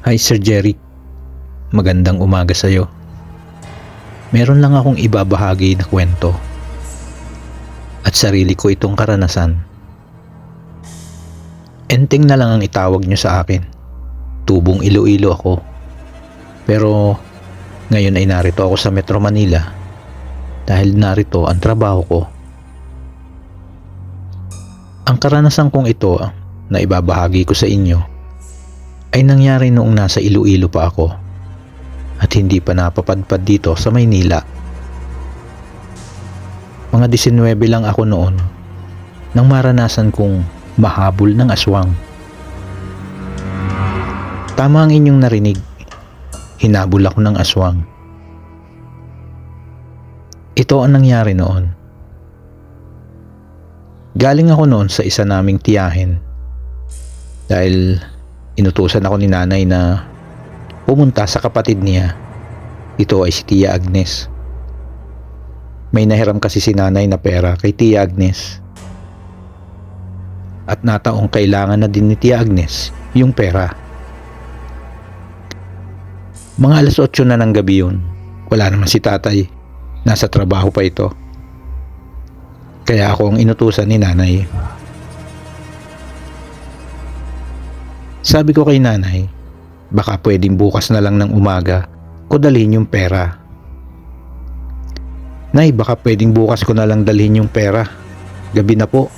Hi Sir Jeric, magandang umaga sa'yo. Meron lang akong ibabahagi na kwento. At sarili ko itong karanasan. Enteng na lang ang itawag nyo sa akin. Tubong Iloilo ako. Pero ngayon ay narito ako sa Metro Manila dahil narito ang trabaho ko. Ang karanasan kong ito na ibabahagi ko sa inyo ay nangyari noong nasa Iloilo pa ako at hindi pa napapadpad dito sa Maynila. Mga 19 lang ako noon nang maranasan kong mahabol ng aswang. Tama ang inyong narinig, hinabol ako ng aswang. Ito ang nangyari noon. Galing ako noon sa isa naming tiyahin dahil inutusan ako ni nanay na pumunta sa kapatid niya. Ito ay si Tia Agnes. May nahiram kasi si nanay na pera kay Tia Agnes. At nataong kailangan na din ni Tia Agnes yung pera. Mga 8:00 na ng gabi yun. Wala naman si tatay. Nasa trabaho pa ito. Kaya ako ang inutusan ni nanay. Sabi ko kay nanay, baka pwedeng bukas na lang ng umaga ko dalhin yung pera. Nay, baka pwedeng bukas ko na lang dalhin yung pera. Gabi na po.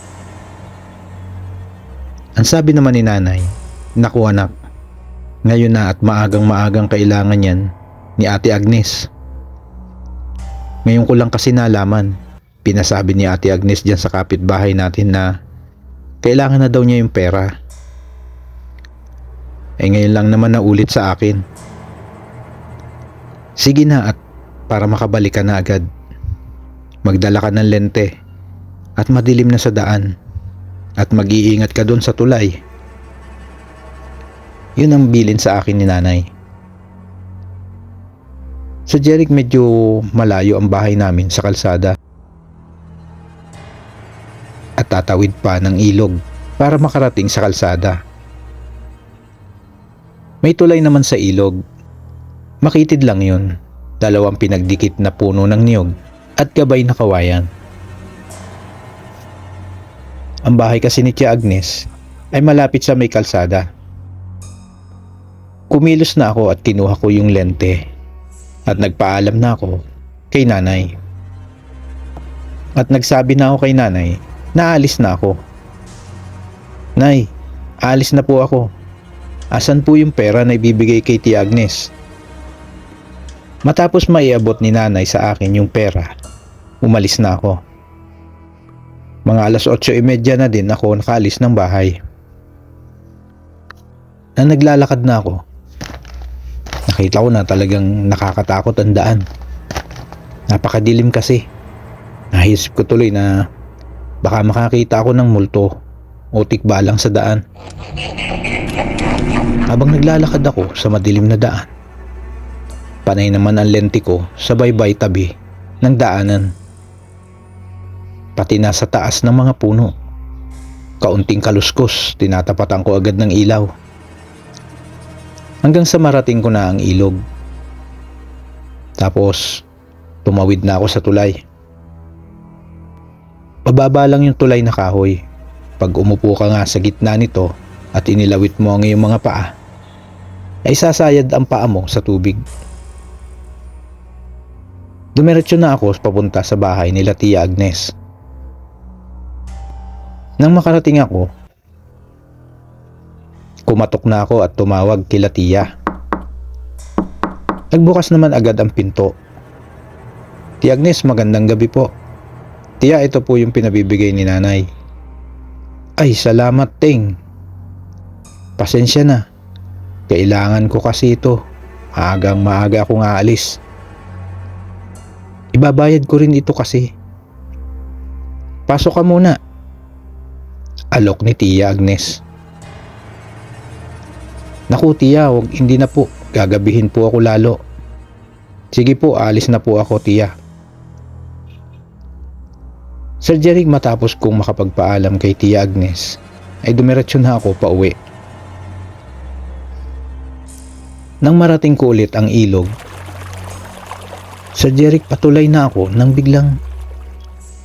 Ang sabi naman ni nanay, naku anak, ngayon na at maagang kailangan yan ni Ate Agnes. Ngayon ko lang kasi nalaman, pinasabi ni Ate Agnes dyan sa kapitbahay natin na kailangan na daw niya yung pera. Ngayon lang naman naulit sa akin. Sige na at para makabalik ka na agad, magdala ka ng lente at madilim na sa daan at mag-iingat ka doon sa tulay. Yun ang bilin sa akin ni nanay. Sa Jeric, medyo malayo ang bahay namin sa kalsada at tatawid pa ng ilog para makarating sa kalsada. May tulay naman sa ilog. Makitid lang yun. 2 pinagdikit na puno ng niyog at gabay na kawayan. Ang bahay kasi ni Tia Agnes ay malapit sa may kalsada. Kumilos na ako at kinuha ko yung lente at nagpaalam na ako kay nanay. At nagsabi na ako kay nanay na alis na ako. Nay, alis na po ako. Asan po yung pera na ibibigay kay Tia Agnes? Matapos maiabot ni nanay sa akin yung pera, umalis na ako. Mga 8:30 na din ako nakaalis ng bahay. Na naglalakad na ako, nakita ko na talagang nakakatakot ang daan. Napakadilim kasi. Naisip ko tuloy na baka makakita ako ng multo o tikbalang sa daan. Habang naglalakad ako sa madilim na daan, panay naman ang lente ko sa baybay tabi ng daanan. Pati nasa taas ng mga puno. Kaunting kaluskos, tinatapatan ko agad ng ilaw. Hanggang sa marating ko na ang ilog. Tapos, tumawid na ako sa tulay. Pababa lang yung tulay na kahoy. Pag umupo ka nga sa gitna nito at inilawit mo ang iyong mga paa, ay sasayad ang paa mo sa tubig. Dumiretso na ako papunta sa bahay nila Tia Agnes. Nang makarating ako, kumatok na ako at tumawag kila Tia. Nagbukas naman agad ang pinto. Tia Agnes, magandang gabi po. Tia, ito po yung pinabibigay ni nanay. Ay, salamat ting. Pasensya na. Kailangan ko kasi ito. Maaga akong aalis. Ibabayad ko rin ito kasi. Pasok ka muna. Alok ni Tia Agnes. Naku Tia, hindi na po. Gagabihin po ako lalo. Sige po, alis na po ako Tia. Sir Jeric, matapos kong makapagpaalam kay Tia Agnes, ay dumiretso na ako pauwi. Nang marating ko ulit ang ilog, Sir Jeric, patulay na ako nang biglang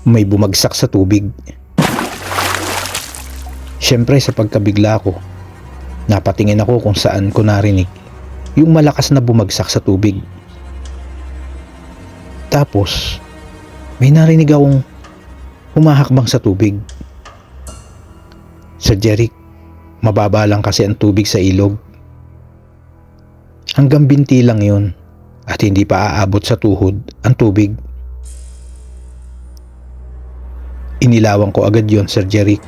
may bumagsak sa tubig. Siyempre sa pagkabigla ko, napatingin ako kung saan ko narinig yung malakas na bumagsak sa tubig. Tapos may narinig akong humahakbang sa tubig. Sir Jeric, mababa lang kasi ang tubig sa ilog. Hanggang binti lang yun at hindi pa aabot sa tuhod ang tubig. Inilawan ko agad yon, Sir Jeric.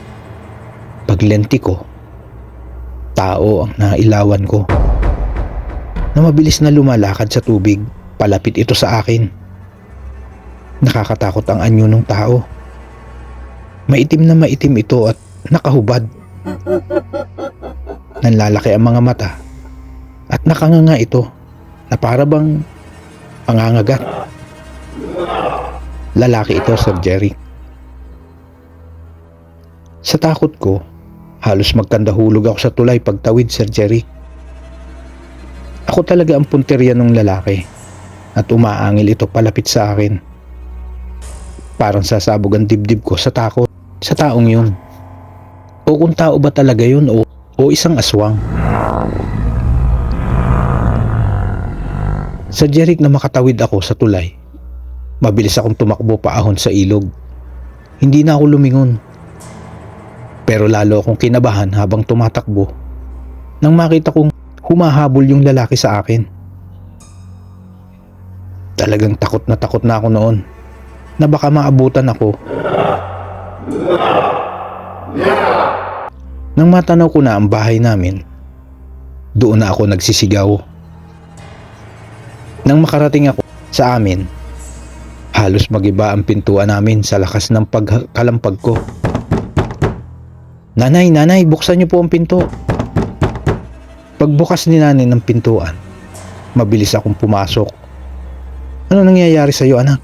Paglenti ko, tao ang nailawan ko na mabilis na lumalakad sa tubig. Palapit ito sa akin. Nakakatakot ang anyo ng tao. Maitim na maitim ito at nakahubad. Nanlalaki ang mga mata at nakanganga ito na para bang pangangagat. Lalaki ito, Sir Jeric. Sa takot ko, halos magkandahulog ako sa tulay pagtawid, Sir Jeric. Ako talaga ang punteriya ng lalaki at umaangil ito palapit sa akin. Parang sasabog ang dibdib ko sa takot sa taong yun. O kung tao ba talaga yun o isang aswang. Sir Jeric, na makatawid ako sa tulay, mabilis akong tumakbo paahon sa ilog. Hindi na ako lumingon. Pero lalo akong kinabahan habang tumatakbo nang makita kong humahabol yung lalaki sa akin. Talagang takot na ako noon na baka maabutan ako. Nang matanaw ko na ang bahay namin, doon na ako nagsisigaw. Nang makarating ako sa amin, halos magiba ang pintuan namin sa lakas ng pagkalampag ko. Nanay, buksan niyo po ang pinto. Pagbukas ni nanay ng pintuan, mabilis akong pumasok. Ano nangyayari sa iyo, anak?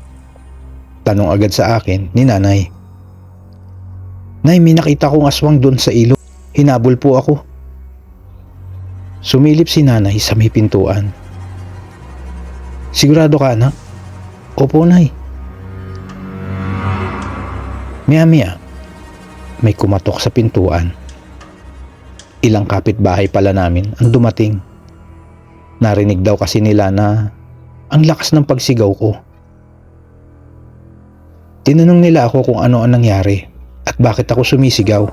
Tanong agad sa akin ni nanay. Nay, may nakita kong aswang doon sa ilog. Hinabol po ako. Sumilip si nanay sa may pintuan. Sigurado ka, anak? Opo, nay. Maya-maya, may kumatok sa pintuan. Ilang kapitbahay pala namin ang dumating. Narinig daw kasi nila na ang lakas ng pagsigaw ko. Tinanong nila ako kung ano ang nangyari at bakit ako sumisigaw.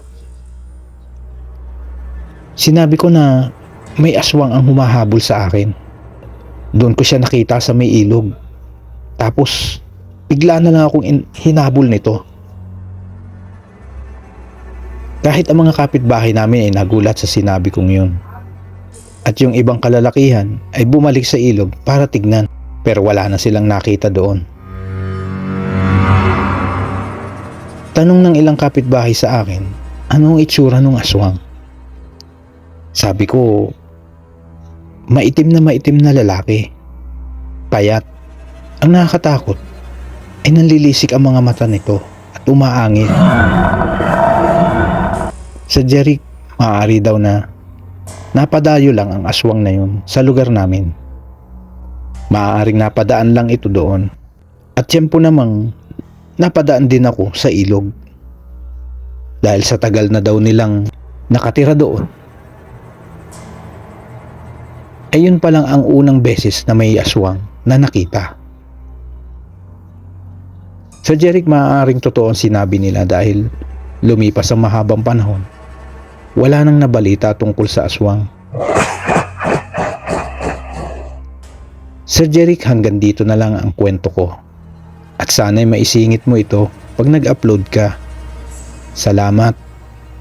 Sinabi ko na may aswang ang humahabol sa akin. Doon ko siya nakita sa may ilog. Tapos bigla na lang akong hinabol nito. Kahit ang mga kapitbahay namin ay nagulat sa sinabi kong yun. At yung ibang kalalakihan ay bumalik sa ilog para tignan, pero wala na silang nakita doon. Tanong ng ilang kapitbahay sa akin, anong itsura ng aswang? Sabi ko, maitim na lalaki. Payat. Ang nakakatakot ay nanlilisik ang mga mata nito at umaangil. Sa Jeric, maaari daw na napadayo lang ang aswang na yun sa lugar namin. Maaaring napadaan lang ito doon. At tiyempo namang napadaan din ako sa ilog. Dahil sa tagal na daw nilang nakatira doon. Ayun pa lang ang unang beses na may aswang na nakita. Sa Jeric, maaaring totoo ang sinabi nila dahil lumipas ang mahabang panahon. Wala nang nabalita tungkol sa aswang. Sir Jeric, hanggang dito na lang ang kwento ko. At sana'y maisingit mo ito pag nag-upload ka. Salamat.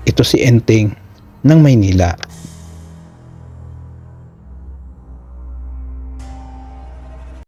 Ito si Enteng ng Maynila.